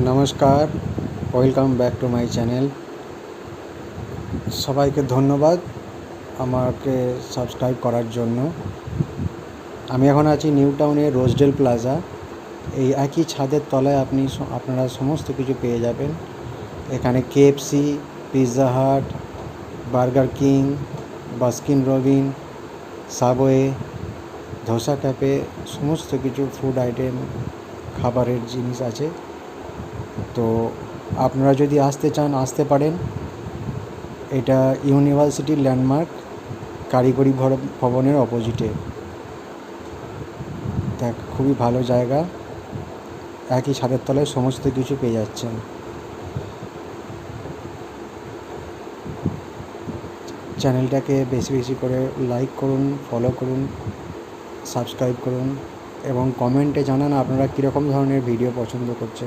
নমস্কার, welcome back to my channel. সবাইকে ধন্যবাদ আমাকে সাবস্ক্রাইব করার জন্য। আমি এখন আছি নিউ টাউনের রোজডেল প্লাজা। এই একই ছাদের তলায় আপনারা সমস্ত কিছু পেয়ে যাবেন। এখানে KFC, Pizza Hut, burger king, Baskin Robin, subway, dosa cafe, সমস্ত কিছু ফুড আইটেম, খাবারের জিনিস আছে। তো আপনারা যদি আসতে চান আসতে পারেন। এটা ইউনিভার্সিটির ল্যান্ডমার্ক, কারিগরি ভবনের অপোজিটে। দেখ, খুবই ভালো জায়গা, একই ছাদের তলায় সমস্ত কিছু পেয়ে যাচ্ছেন। চ্যানেলটাকে বেশি বেশি করে লাইক করুন, ফলো করুন, সাবস্ক্রাইব করুন এবং কমেন্টে জানান আপনারা কীরকম ধরনের ভিডিও পছন্দ করছেন।